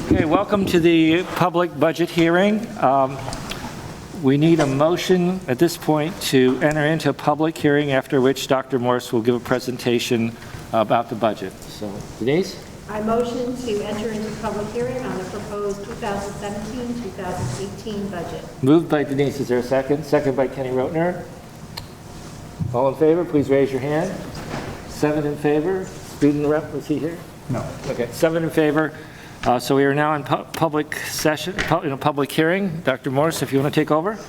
Okay, welcome to the public budget hearing. We need a motion at this point to enter into a public hearing, after which Dr. Morse will give a presentation about the budget. So, Denise? I motion to enter into public hearing on the proposed 2017-2018 budget. Moved by Denise. Is there a second? Second by Kenny Rotner. All in favor, please raise your hand. 7 in favor. Student rep, was he here? No. Okay, 7 in favor. So we are now in public session, in a public hearing. Dr. Morse, if you want to take over.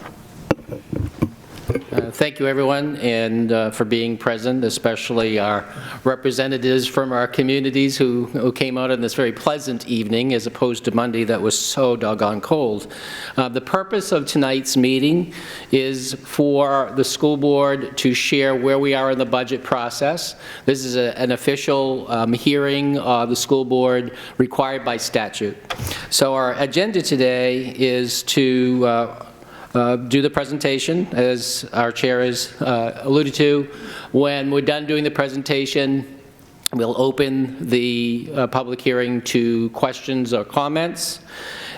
Thank you, everyone, and for being present, especially our representatives from our communities who came out on this very pleasant evening, as opposed to Monday that was so doggone cold. The purpose of tonight's meeting is for the school board to share where we are in the budget process. This is an official hearing of the school board required by statute. So our agenda today is to do the presentation, as our chair has alluded to. When we're done doing the presentation, we'll open the public hearing to questions or comments,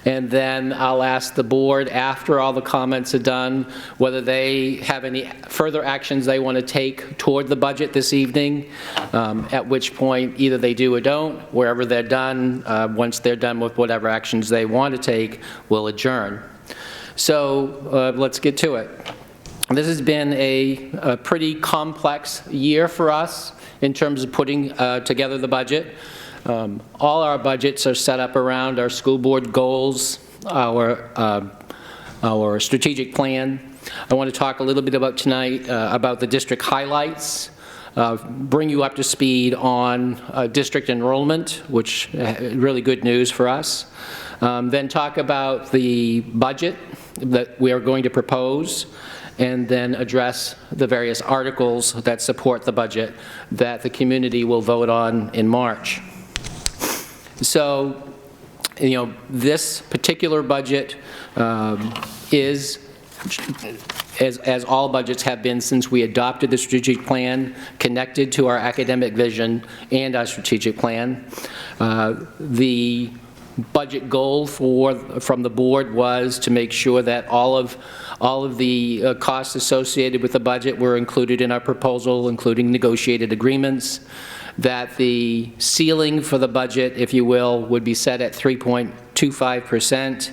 and then I'll ask the board, after all the comments are done, whether they have any further actions they want to take toward the budget this evening, at which point either they do or don't. Wherever they're done, once they're done with whatever actions they want to take, we'll adjourn. So let's get to it. This has been a pretty complex year for us in terms of putting together the budget. All our budgets are set up around our school board goals, our strategic plan. I want to talk a little bit about tonight about the district highlights, bring you up to speed on district enrollment, which is really good news for us. Then talk about the budget that we are going to propose, and then address the various articles that support the budget that the community will vote on in March. So, this particular budget is, as all budgets have been since we adopted the strategic plan, connected to our academic vision and our strategic plan. The budget goal from the board was to make sure that all of the costs associated with the budget were included in our proposal, including negotiated agreements, that the ceiling for the budget, if you will, would be set at 3.25%,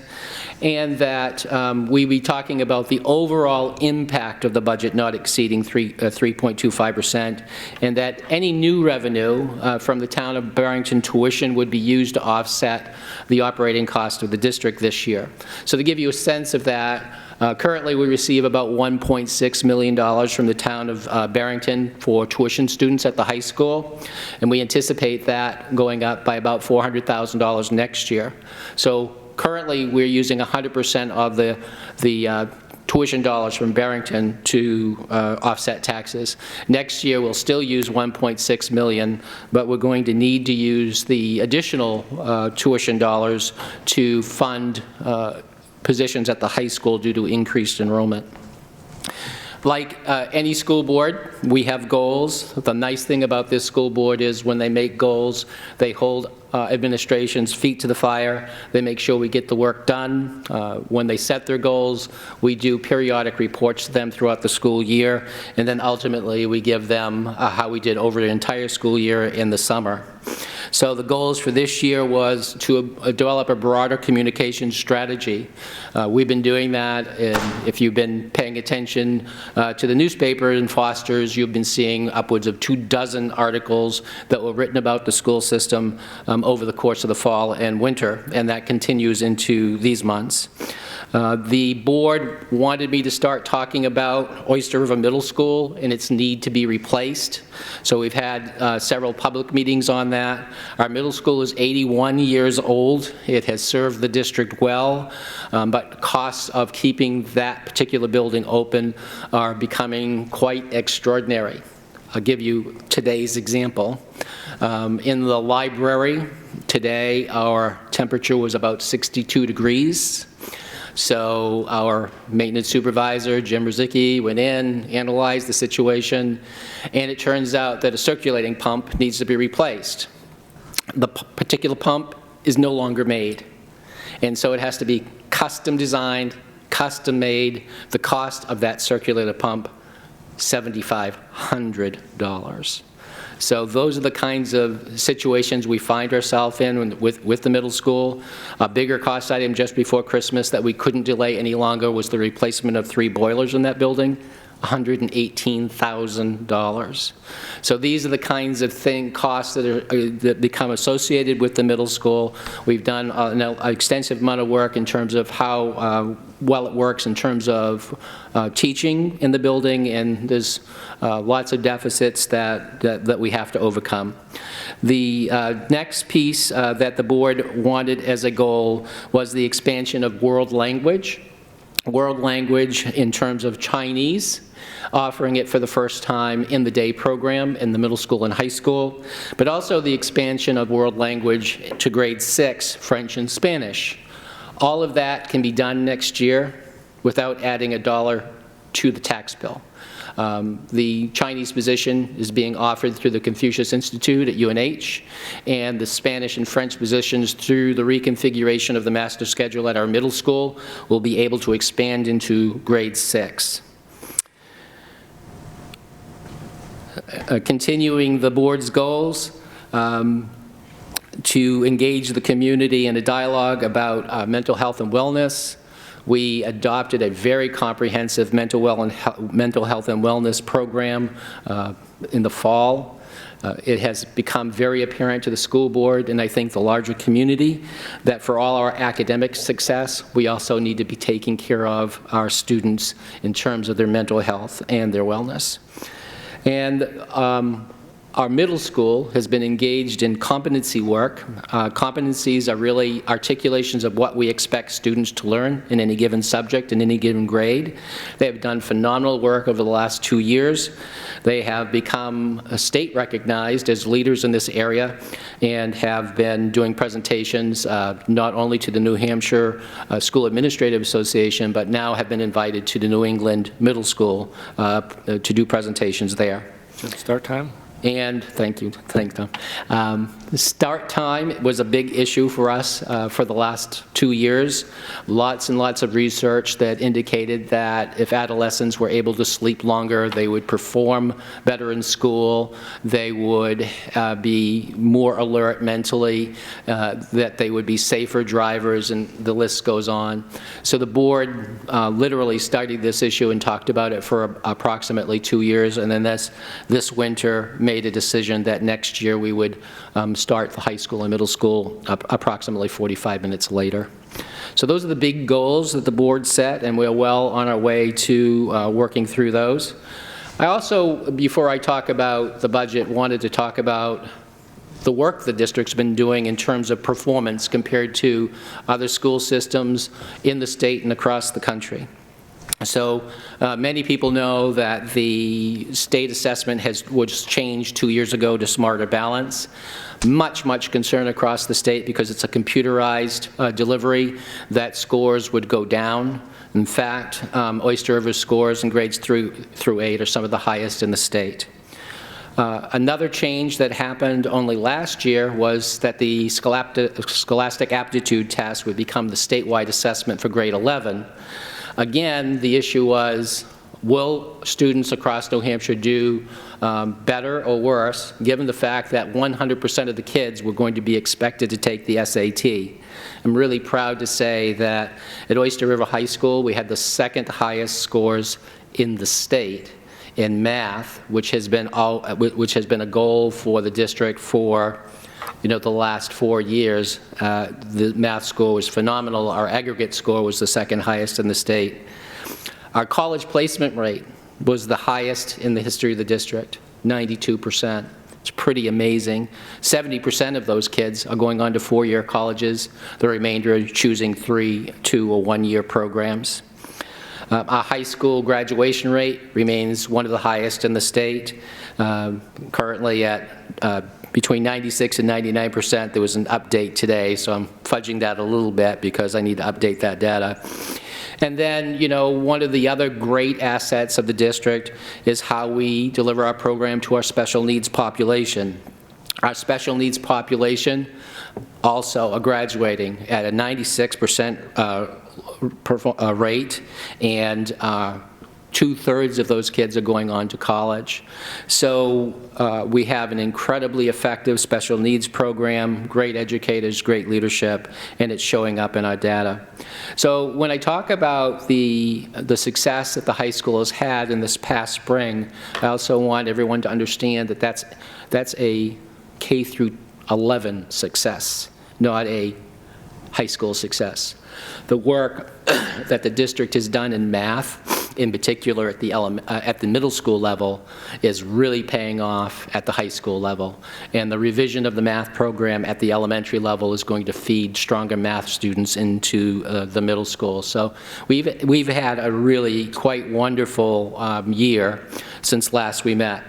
and that we be talking about the overall impact of the budget not exceeding 3.25%, and that any new revenue from the town of Barrington tuition would be used to offset the operating cost of the district this year. So to give you a sense of that, currently we receive about $1.6 million from the town of Barrington for tuition students at the high school, and we anticipate that going up by about $400,000 next year. So currently, we're using 100% of the tuition dollars from Barrington to offset taxes. Next year, we'll still use $1.6 million, but we're going to need to use the additional tuition dollars to fund positions at the high school due to increased enrollment. Like any school board, we have goals. The nice thing about this school board is when they make goals, they hold administration's feet to the fire. They make sure we get the work done. When they set their goals, we do periodic reports to them throughout the school year, and then ultimately we give them how we did over the entire school year in the summer. So the goals for this year was to develop a broader communication strategy. We've been doing that, and if you've been paying attention to the newspaper in Foster's, you've been seeing upwards of 24 articles that were written about the school system over the course of the fall and winter, and that continues into these months. The board wanted me to start talking about Oyster River Middle School and its need to be replaced. So we've had several public meetings on that. Our middle school is 81 years old. It has served the district well, but costs of keeping that particular building open are becoming quite extraordinary. I'll give you today's example. In the library today, our temperature was about 62 degrees. So our maintenance supervisor, Jim Rizicki, went in, analyzed the situation, and it turns out that a circulating pump needs to be replaced. The particular pump is no longer made. And so it has to be custom designed, custom made. The cost of that circulator pump, $7,500. So those are the kinds of situations we find ourselves in with the middle school. A bigger cost item just before Christmas that we couldn't delay any longer was the replacement of 3 boilers in that building, $118,000. So these are the kinds of costs that become associated with the middle school. We've done an extensive amount of work in terms of how well it works in terms of teaching in the building, and there's lots of deficits that we have to overcome. The next piece that the board wanted as a goal was the expansion of world language. World language in terms of Chinese, offering it for the first time in the day program in the middle school and high school, but also the expansion of world language to grade 6, French and Spanish. All of that can be done next year without adding a dollar to the tax bill. The Chinese position is being offered through the Confucius Institute at UNH, and the Spanish and French positions through the reconfiguration of the master schedule at our middle school will be able to expand into grade 6. Continuing the board's goals, to engage the community in a dialogue about mental health and wellness. We adopted a very comprehensive mental health and wellness program in the fall. It has become very apparent to the school board and I think the larger community that for all our academic success, we also need to be taking care of our students in terms of their mental health and their wellness. And our middle school has been engaged in competency work. Competencies are really articulations of what we expect students to learn in any given subject, in any given grade. They have done phenomenal work over the last 2 years. They have become state recognized as leaders in this area and have been doing presentations not only to the New Hampshire School Administrative Association, but now have been invited to the New England Middle School to do presentations there. Start time? And thank you, thanks, Tom. The start time was a big issue for us for the last 2 years. Lots and lots of research that indicated that if adolescents were able to sleep longer, they would perform better in school, they would be more alert mentally, that they would be safer drivers, and the list goes on. So the board literally studied this issue and talked about it for approximately 2 years, and then this winter made a decision that next year we would start the high school and middle school approximately 45 minutes later. So those are the big goals that the board set, and we're well on our way to working through those. I also, before I talk about the budget, wanted to talk about the work the district's been doing in terms of performance compared to other school systems in the state and across the country. So many people know that the state assessment was changed 2 years ago to Smarter Balance. Much concern across the state because it's a computerized delivery that scores would go down. In fact, Oyster River's scores in grades 3 through 8 are some of the highest in the state. Another change that happened only last year was that the Scholastic Aptitude Test would become the statewide assessment for grade 11. Again, the issue was, will students across New Hampshire do better or worse, given the fact that 100% of the kids were going to be expected to take the SAT? I'm really proud to say that at Oyster River High School, we had the second highest scores in the state in math, which has been a goal for the district for the last 4 years. The math score was phenomenal. Our aggregate score was the second highest in the state. Our college placement rate was the highest in the history of the district, 92%. It's pretty amazing. 70% of those kids are going on to 4-year colleges. The remainder are choosing 3, 2, or 1-year programs. Our high school graduation rate remains one of the highest in the state, currently at between 96 and 99%. There was an update today, so I'm fudging that a little bit because I need to update that data. And then, one of the other great assets of the district is how we deliver our program to our special needs population. Our special needs population also are graduating at a 96% rate, and 2/3 of those kids are going on to college. So we have an incredibly effective special needs program, great educators, great leadership, and it's showing up in our data. So when I talk about the success that the high school has had in this past spring, I also want everyone to understand that that's a K through 11 success, not a high school success. The work that the district has done in math, in particular at the middle school level, is really paying off at the high school level. And the revision of the math program at the elementary level is going to feed stronger math students into the middle school. So we've had a really quite wonderful year since last we met.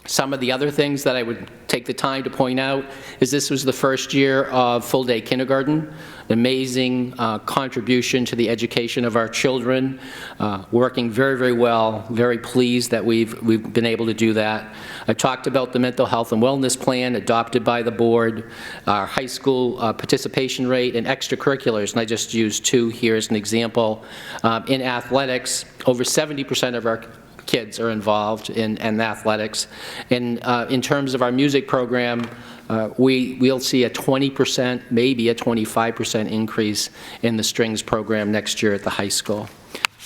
Some of the other things that I would take the time to point out is this was the first year of full-day kindergarten, an amazing contribution to the education of our children, working very, very well, very pleased that we've been able to do that. I talked about the mental health and wellness plan adopted by the board, our high school participation rate in extracurriculars, and I just used 2 here as an example. In athletics, over 70% of our kids are involved in athletics. And in terms of our music program, we'll see a 20%, maybe a 25% increase in the strings program next year at the high school.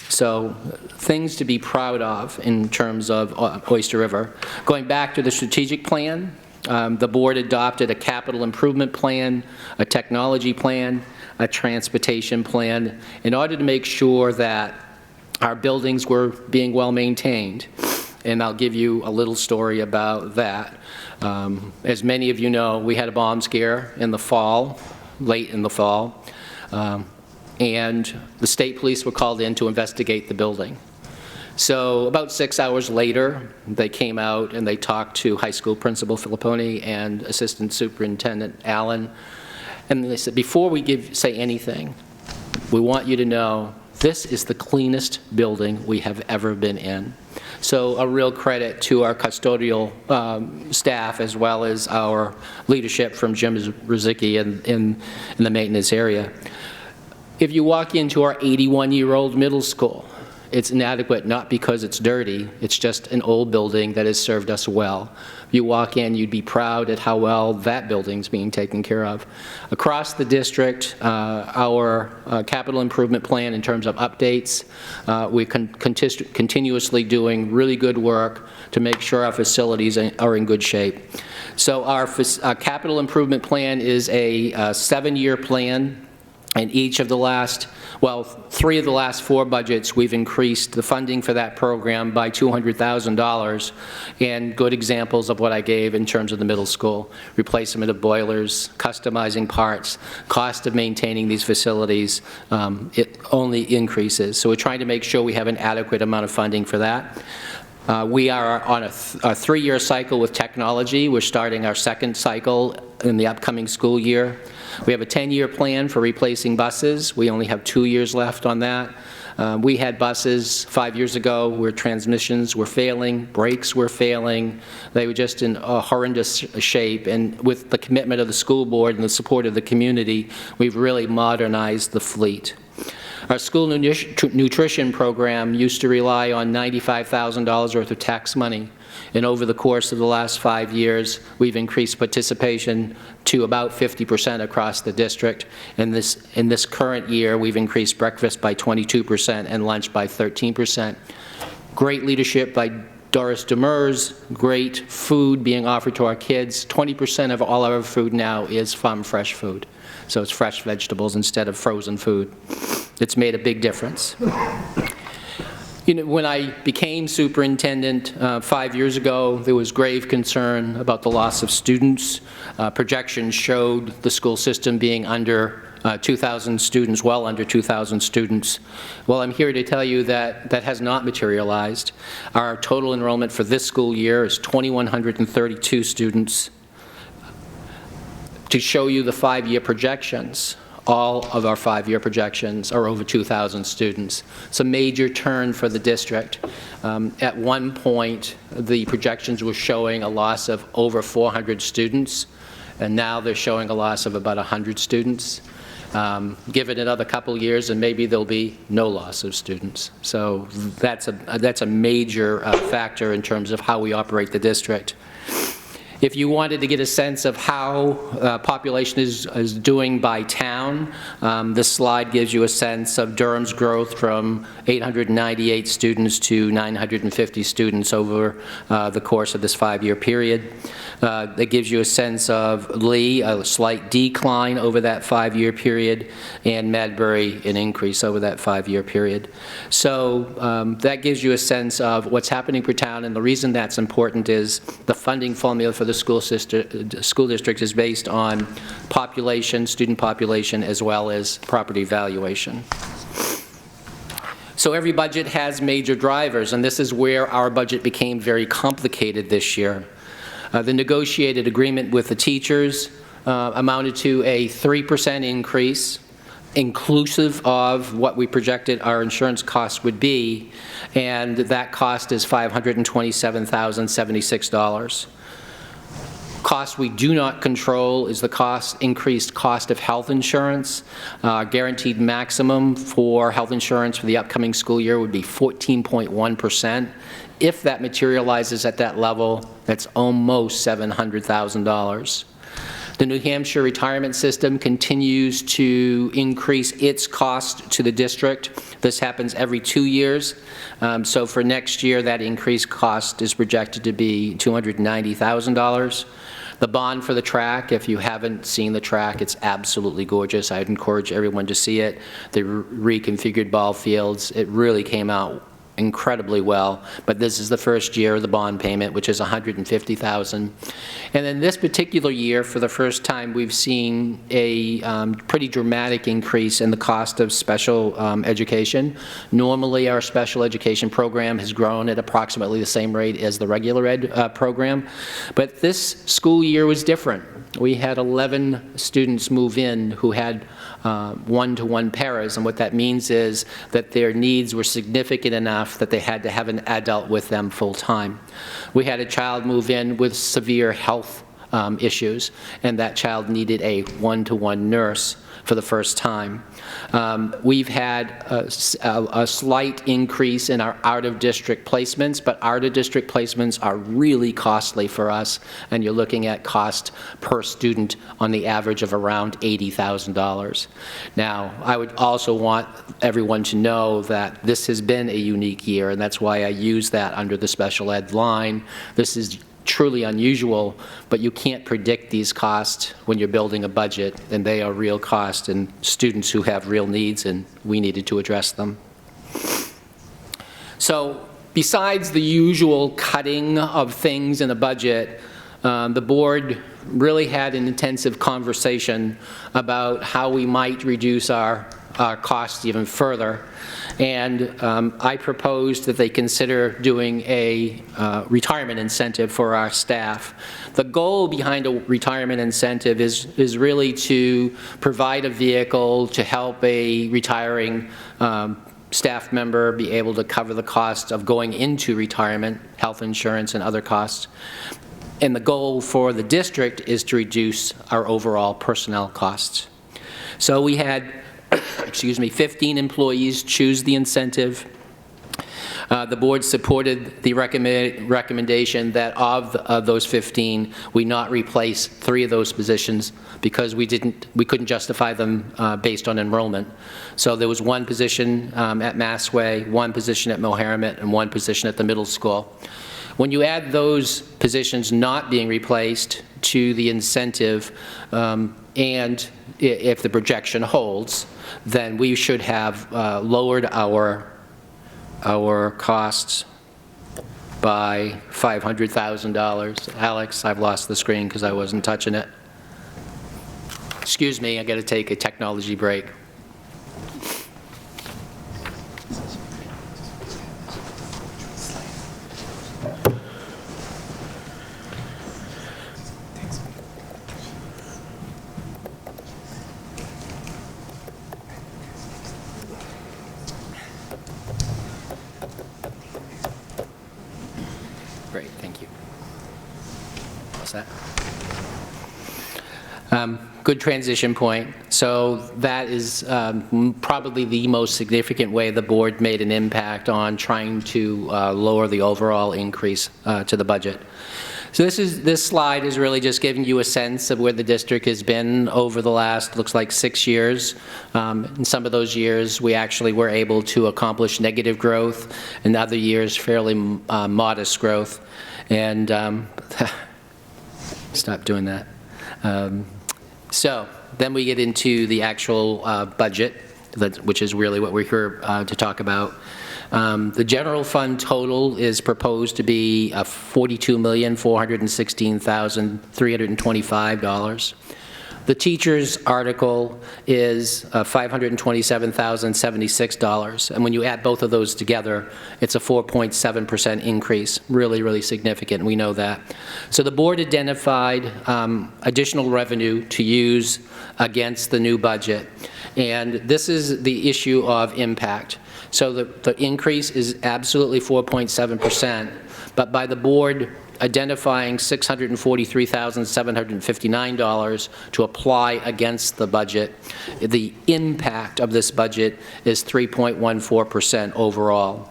So things to be proud of in terms of Oyster River. Going back to the strategic plan, the board adopted a capital improvement plan, a technology plan, a transportation plan, in order to make sure that our buildings were being well maintained. And I'll give you a little story about that. As many of you know, we had a bomb scare in the fall, late in the fall, and the state police were called in to investigate the building. So about 6 hours later, they came out and they talked to high school principal Filipponi and assistant superintendent Allen, and they said, before we say anything, we want you to know this is the cleanest building we have ever been in. So a real credit to our custodial staff as well as our leadership from Jim Rizicki in the maintenance area. If you walk into our 81-year-old middle school, it's inadequate not because it's dirty, it's just an old building that has served us well. If you walk in, you'd be proud at how well that building's being taken care of. Across the district, our capital improvement plan in terms of updates, we're continuously doing really good work to make sure our facilities are in good shape. So our capital improvement plan is a 7-year plan. And each of the last, well, 3 of the last 4 budgets, we've increased the funding for that program by $200,000. And good examples of what I gave in terms of the middle school: replacement of boilers, customizing parts, cost of maintaining these facilities, it only increases. So we're trying to make sure we have an adequate amount of funding for that. We are on a 3-year cycle with technology. We're starting our 2nd cycle in the upcoming school year. We have a 10-year plan for replacing buses. We only have 2 years left on that. We had buses 5 years ago where transmissions were failing, brakes were failing. They were just in a horrendous shape. And with the commitment of the school board and the support of the community, we've really modernized the fleet. Our school nutrition program used to rely on $95,000 worth of tax money. And over the course of the last 5 years, we've increased participation to about 50% across the district. In this current year, we've increased breakfast by 22% and lunch by 13%. Great leadership by Doris Demers, great food being offered to our kids. 20% of all our food now is from fresh food. So it's fresh vegetables instead of frozen food. It's made a big difference. You know, when I became superintendent 5 years ago, there was grave concern about the loss of students. Projections showed the school system being under 2,000 students, well under 2,000 students. Well, I'm here to tell you that that has not materialized. Our total enrollment for this school year is 2,132 students. To show you the 5-year projections, All of our 5-year projections are over 2,000 students. It's a major turn for the district. At one point, the projections were showing a loss of over 400 students, and now they're showing a loss of about 100 students. Give it another couple years, and maybe there'll be no loss of students. So that's a major factor in terms of how we operate the district. If you wanted to get a sense of how population is doing by town, this slide gives you a sense of Durham's growth from 898 students to 950 students over the course of this 5-year period. That gives you a sense of Lee, a slight decline over that 5-year period, and Madbury, an increase over that 5-year period. So that gives you a sense of what's happening per town, and the reason that's important is the funding formula for the school district is based on population, student population, as well as property valuation. So every budget has major drivers, and this is where our budget became very complicated this year. The negotiated agreement with the teachers amounted to a 3% increase, inclusive of what we projected our insurance costs would be, and that cost is $527,076. Cost we do not control is the increased cost of health insurance. Guaranteed maximum for health insurance for the upcoming school year would be 14.1%. If that materializes at that level, that's almost $700,000. The New Hampshire retirement system continues to increase its cost to the district. This happens every 2 years. So for next year, that increased cost is projected to be $290,000. The bond for the track, if you haven't seen the track, it's absolutely gorgeous. I'd encourage everyone to see it. The reconfigured ball fields, it really came out incredibly well, but this is the first year of the bond payment, which is $150,000. And then this particular year, for the first time, we've seen a pretty dramatic increase in the cost of special education. Normally, our special education program has grown at approximately the same rate as the regular ed program, but this school year was different. We had 11 students move in who had one-to-one paras, and what that means is that their needs were significant enough that they had to have an adult with them full-time. We had a child move in with severe health issues, and that child needed a one-to-one nurse for the first time. We've had a slight increase in our out-of-district placements, but out-of-district placements are really costly for us, and you're looking at cost per student on the average of around $80,000. Now, I would also want everyone to know that this has been a unique year, and that's why I use that under the special ed line. This is truly unusual, but you can't predict these costs when you're building a budget, and they are real costs and students who have real needs, and we needed to address them. So besides the usual cutting of things in a budget, the board really had an intensive conversation about how we might reduce our costs even further. And I proposed that they consider doing a retirement incentive for our staff. The goal behind a retirement incentive is really to provide a vehicle to help a retiring staff member be able to cover the cost of going into retirement, health insurance and other costs. And the goal for the district is to reduce our overall personnel costs. So we had 15 employees choose the incentive. The board supported the recommendation that of those 15, we not replace 3 of those positions because we couldn't justify them based on enrollment. So there was 1 position at Massway, 1 position at Moheramet, and 1 position at the middle school. When you add those positions not being replaced to the incentive, and if the projection holds, then we should have lowered our costs by $500,000. Alex, I've lost the screen because I wasn't touching it. Excuse me, I got to take a technology break. What's that? Good transition point. So that is probably the most significant way the board made an impact on trying to lower the overall increase to the budget. So this slide is really just giving you a sense of where the district has been over the last, looks like 6 years. In some of those years, we actually were able to accomplish negative growth. In other years, fairly modest growth. And stop doing that. So then we get into the actual budget, which is really what we're here to talk about. The general fund total is proposed to be $42,416,325. The teacher's article is $527,076, and when you add both of those together, it's a 4.7% increase, really, really significant, we know that. So the board identified additional revenue to use against the new budget, and this is the issue of impact. So the increase is absolutely 4.7%, but by the board identifying $643,759 to apply against the budget, the impact of this budget is 3.14% overall.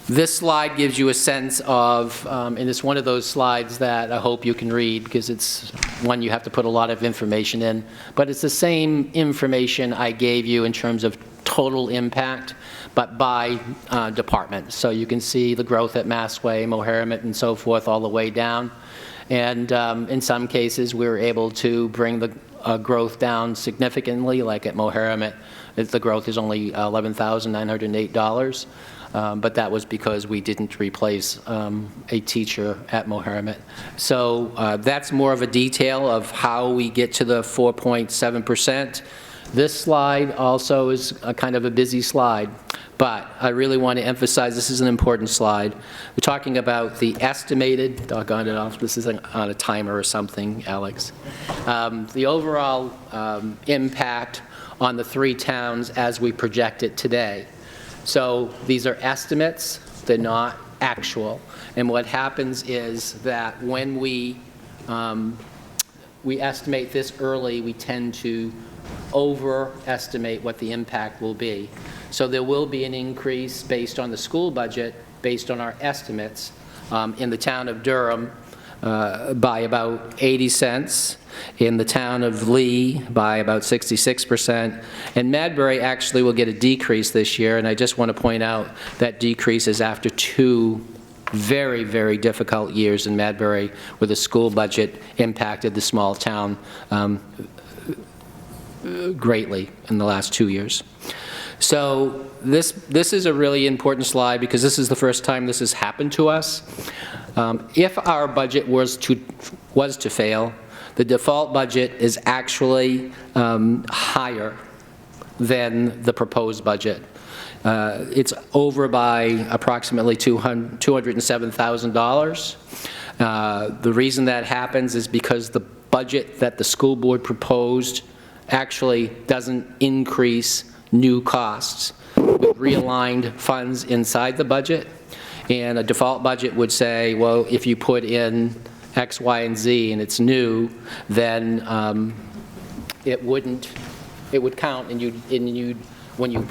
This slide gives you a sense of, and it's one of those slides that I hope you can read because it's one you have to put a lot of information in, but it's the same information I gave you in terms of total impact, but by department. So you can see the growth at Massway, Moharrimet, and so forth all the way down. And in some cases, we were able to bring the growth down significantly, like at Moharrimet, the growth is only $11,908. But that was because we didn't replace a teacher at Moharrimet. So that's more of a detail of how we get to the 4.7%. This slide also is a kind of a busy slide, but I really want to emphasize this is an important slide. We're talking about the estimated, doggone it off, this is on a timer or something, Alex. The overall impact on the 3 towns as we project it today. So these are estimates, they're not actual. And what happens is that when we estimate this early, we tend to overestimate what the impact will be. So there will be an increase based on the school budget, based on our estimates, in the town of Durham by about 80 cents, in the town of Lee by about 66%, and Madbury actually will get a decrease this year, and I just want to point out that decrease is after 2 very, very difficult years in Madbury where the school budget impacted the small town greatly in the last 2 years. So this is a really important slide because this is the first time this has happened to us. If our budget was to fail, the default budget is actually higher than the proposed budget. It's over by approximately $207,000. The reason that happens is because the budget that the school board proposed actually doesn't increase new costs. We realigned funds inside the budget, and a default budget would say, well, if you put in X, Y, and Z and it's new, then it would count, and when you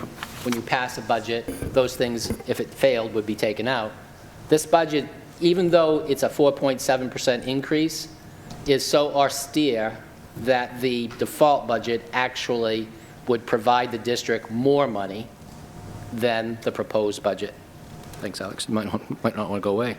pass a budget, those things, if it failed, would be taken out. This budget, even though it's a 4.7% increase, is so austere that the default budget actually would provide the district more money than the proposed budget. Thanks, Alex. You might not want to go away.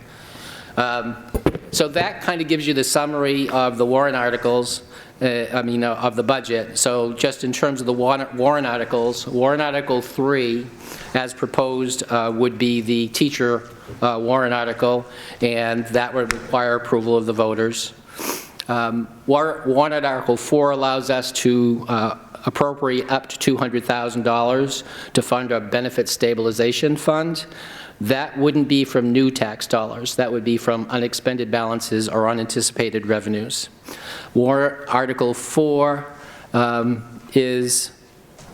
So that kind of gives you the summary of the warrant articles, of the budget. So just in terms of the warrant articles, warrant article 3, as proposed, would be the teacher warrant article, and that would require approval of the voters. Warrant article 4 allows us to appropriate up to $200,000 to fund our benefit stabilization fund. That wouldn't be from new tax dollars. That would be from unexpended balances or unanticipated revenues. Warrant Article 4 is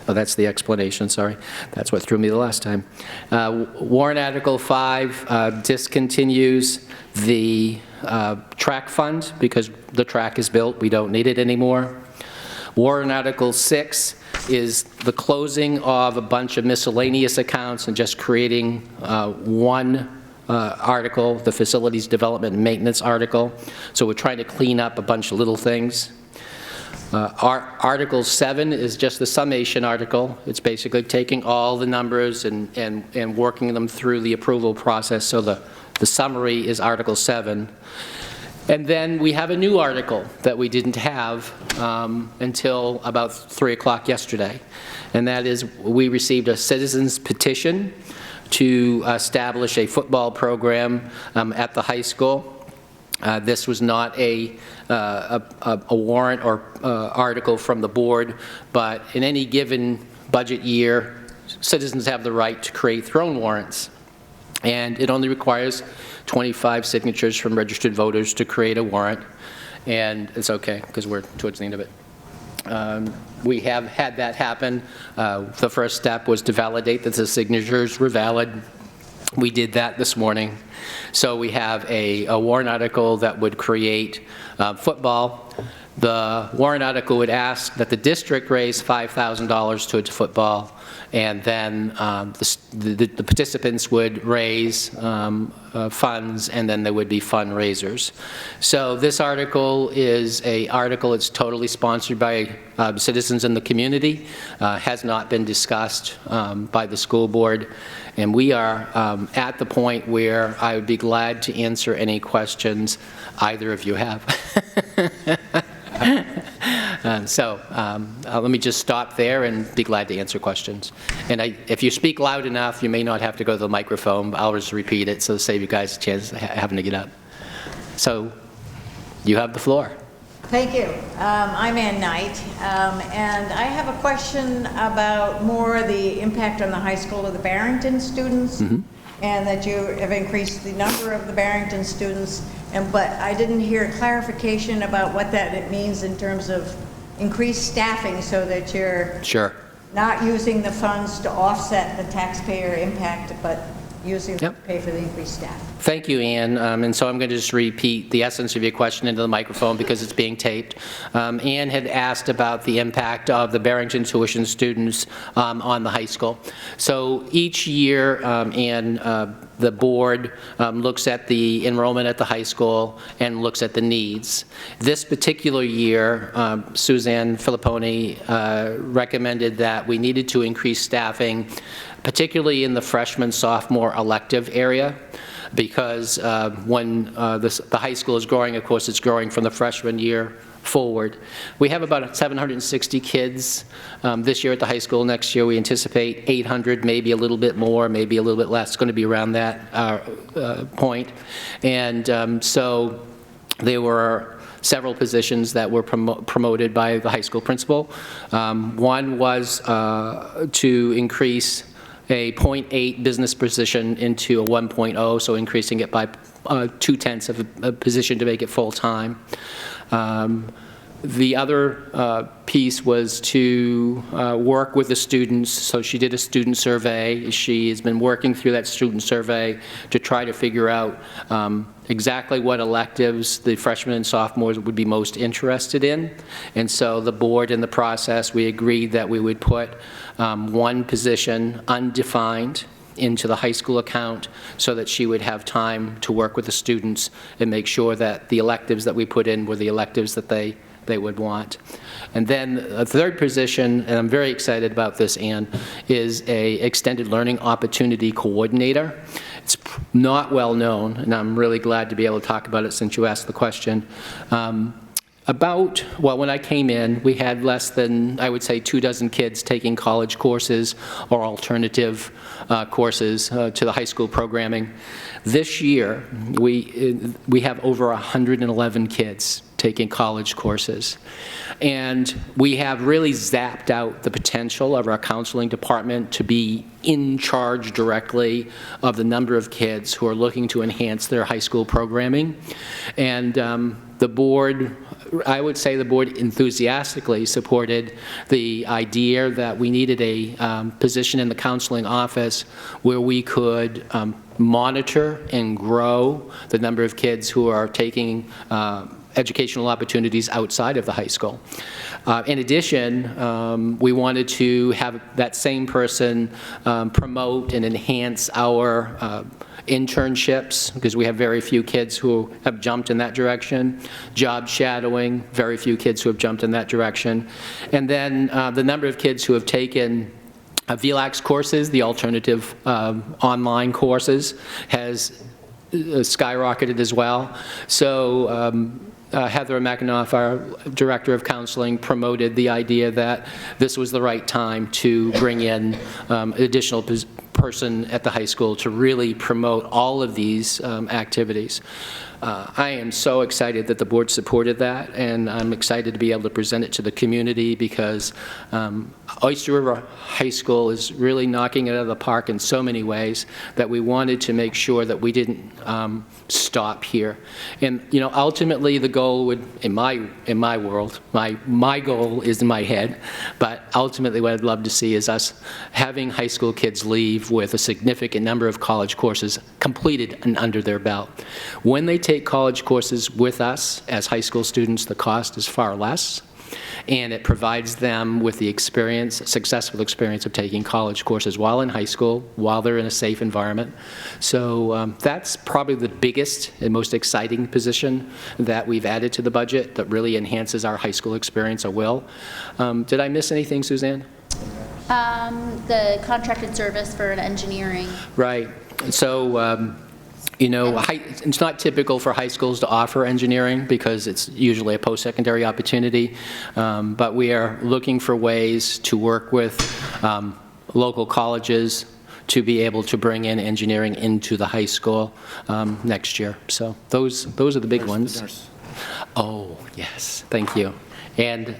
Oh, that's the explanation, sorry. That's what threw me the last time. Warrant Article 5 discontinues the track fund because the track is built. We don't need it anymore. Warrant Article 6 is the closing of a bunch of miscellaneous accounts and just creating one article, the Facilities Development and Maintenance article. So we're trying to clean up a bunch of little things. Article 7 is just the summation article. It's basically taking all the numbers and working them through the approval process. So the summary is Article 7. And then we have a new article that we didn't have until about 3 o'clock yesterday. And that is, we received a citizen's petition to establish a football program at the high school. This was not a warrant or article from the board, but in any given budget year, citizens have the right to create their own warrants. And it only requires 25 signatures from registered voters to create a warrant. And it's okay, because we're towards the end of it. We have had that happen. The first step was to validate that the signatures were valid. We did that this morning. So we have a warrant article that would create football. The warrant article would ask that the district raise $5,000 towards football, and then the participants would raise funds, and then there would be fundraisers. So this article is an article that's totally sponsored by citizens in the community, has not been discussed by the school board, and we are at the point where I would be glad to answer any questions either of you have. Let me just stop there and be glad to answer questions. And if you speak loud enough, you may not have to go to the microphone. I'll just repeat it, so to save you guys a chance of having to get up. So you have the floor. Thank you. I'm Ann Knight, and I have a question about more the impact on the high school of the Barrington students, and that you have increased the number of the Barrington students, but I didn't hear clarification about what that means in terms of increased staffing, so that you're not using the funds to offset the taxpayer impact, but using them to pay for the increased staff. Thank you, Ann. And so I'm going to just repeat the essence of your question into the microphone because it's being taped. Ann had asked about the impact of the Barrington tuition students on the high school. So each year, Ann, the board looks at the enrollment at the high school and looks at the needs. This particular year, Suzanne Filipponi recommended that we needed to increase staffing, particularly in the freshman, sophomore elective area, because when the high school is growing, of course, it's growing from the freshman year forward. We have about 760 kids this year at the high school. Next year, we anticipate 800, maybe a little bit more, maybe a little bit less. It's going to be around that point. And so there were several positions that were promoted by the high school principal. One was to increase a 0.8 business position into a 1.0, so increasing it by 2/10 of a position to make it full-time. The other piece was to work with the students, so she did a student survey. She has been working through that student survey to try to figure out exactly what electives the freshmen and sophomores would be most interested in. And so the board, in the process, we agreed that we would put one position undefined into the high school account so that she would have time to work with the students and make sure that the electives that we put in were the electives that they would want. And then a third position, and I'm very excited about this, Ann, is a extended learning opportunity coordinator. It's not well known, and I'm really glad to be able to talk about it since you asked the question. When I came in, we had less than, I would say, 24 kids taking college courses or alternative courses to the high school programming. This year, we have over 111 kids taking college courses. And we have really zapped out the potential of our counseling department to be in charge directly of the number of kids who are looking to enhance their high school programming. And the board, I would say the board enthusiastically supported the idea that we needed a position in the counseling office where we could monitor and grow the number of kids who are taking educational opportunities outside of the high school. In addition, we wanted to have that same person promote and enhance our internships, because we have very few kids who have jumped in that direction. Job shadowing, very few kids who have jumped in that direction. And then the number of kids who have taken VLAX courses, the alternative online courses, has skyrocketed as well. So Heather McAnuff, our Director of Counseling, promoted the idea that this was the right time to bring in an additional person at the high school to really promote all of these activities. I am so excited that the board supported that, and I'm excited to be able to present it to the community because Oyster River High School is really knocking it out of the park in so many ways that we wanted to make sure that we didn't stop here. And you know, ultimately the goal would, in my world, my goal is in my head, but ultimately what I'd love to see is us having high school kids leave with a significant number of college courses completed and under their belt. When they take college courses with us as high school students, the cost is far less, and it provides them with the experience, successful experience of taking college courses while in high school, while they're in a safe environment. So that's probably the biggest and most exciting position that we've added to the budget that really enhances our high school experience, I will. Did I miss anything, Suzanne? The contracted service for an engineering. Right. So, you know, it's not typical for high schools to offer engineering because it's usually a post-secondary opportunity, but we are looking for ways to work with local colleges to be able to bring in engineering into the high school next year. So those are the big ones. Oh, yes, thank you. And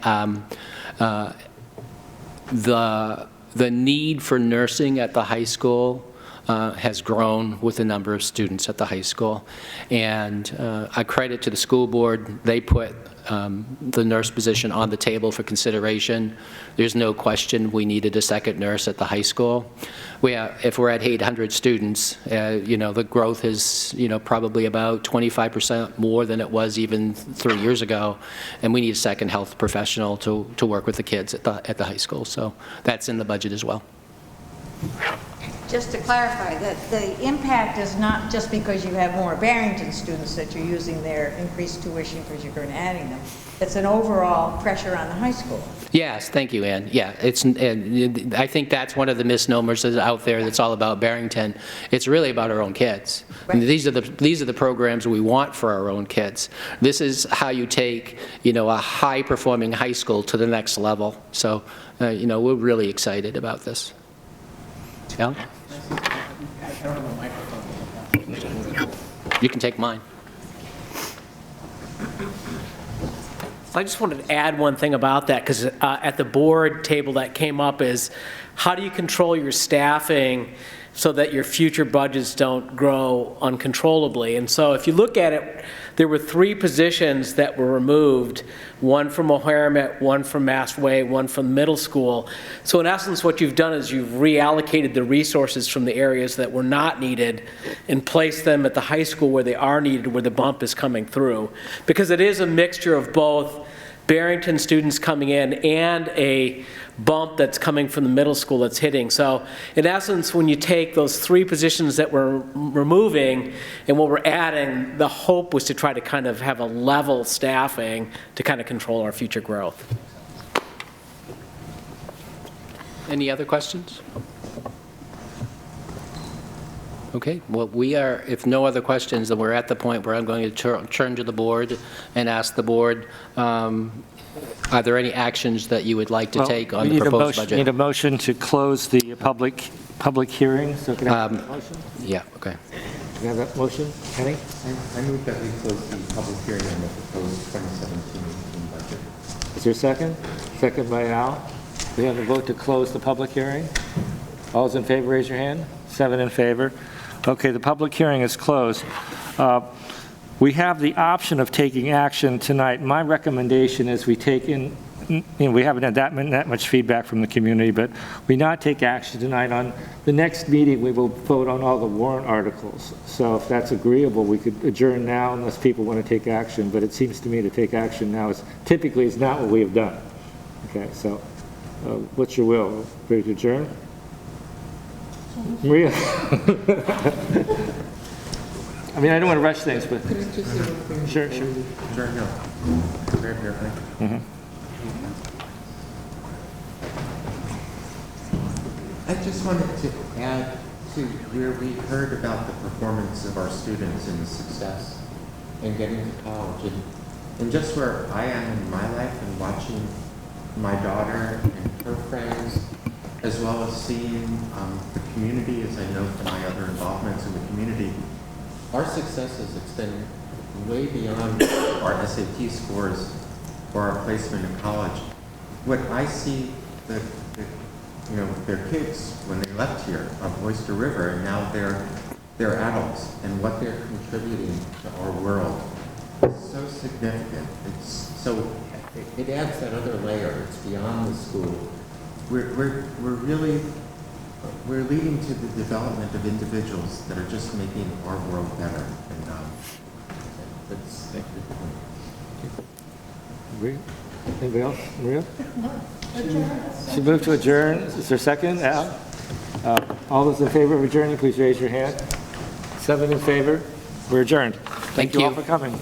the need for nursing at the high school has grown with the number of students at the high school. And I credit to the school board, they put the nurse position on the table for consideration. There's no question we needed a second nurse at the high school. If we're at 800 students, you know, the growth is, you know, probably about 25% more than it was even 3 years ago, and we need a second health professional to work with the kids at the high school. So that's in the budget as well. Just to clarify, that the impact is not just because you have more Barrington students that you're using their increased tuition because you're going to adding them. It's an overall pressure on the high school. Yes, thank you, Ann. Yeah, and I think that's one of the misnomers that's out there that's all about Barrington. It's really about our own kids. Right. And these are the programs we want for our own kids. This is how you take, you know, a high-performing high school to the next level. So, you know, we're really excited about this. Yeah? I don't have a microphone. You can take mine. I just wanted to add one thing about that, because at the board table that came up is, how do you control your staffing so that your future budgets don't grow uncontrollably? And so if you look at it, there were 3 positions that were removed, one from O'Haramet, one from Mastway, one from middle school. So in essence, what you've done is you've reallocated the resources from the areas that were not needed and placed them at the high school where they are needed, where the bump is coming through. Because it is a mixture of both Barrington students coming in and a bump that's coming from the middle school that's hitting. So in essence, when you take those 3 positions that we're removing and what we're adding, the hope was to try to kind of have a level staffing to kind of control our future growth. Any other questions? Okay, well, we are, if no other questions, then we're at the point where I'm going to turn to the board and ask the board, are there any actions that you would like to take on the proposed budget? We need a motion to close the public hearing. So can I have a motion? Yeah, okay. you have that motion? Kenny? I move that we close the public hearing on the proposed 2017 budget. Is there a second? Second by Al. We have a vote to close the public hearing. All those in favor, raise your hand. 7 in favor. Okay, the public hearing is closed. We have the option of taking action tonight. My recommendation is we take in, we haven't had that much feedback from the community, but we not take action tonight. On the next meeting, we will vote on all the warrant articles. So if that's agreeable, we could adjourn now unless people want to take action, but it seems to me to take action now is typically is not what we have done. Okay, so what's your will? Ready to adjourn? Maria? I mean, I don't want to rush things, but... Could I just say one thing? Sure. Sure, no. Very carefully. I just wanted to add to where we heard about the performance of our students and the success in getting to college. And just where I am in my life and watching my daughter and her friends, as well as seeing the community, as I know from my other involvements in the community, our successes extend way beyond our SAT scores or our placement in college. What I see that their kids when they left here of Oyster River, and now they're adults, and what they're contributing to our world is so significant. It adds that other layer. It's beyond the school. We're leading to the development of individuals that are just making our world better. And that's Anybody else? Maria? She moved to adjourn. Is there a second? Al? All those in favor of adjourning, please raise your hand. 7 in favor. We're adjourned. Thank you all for coming.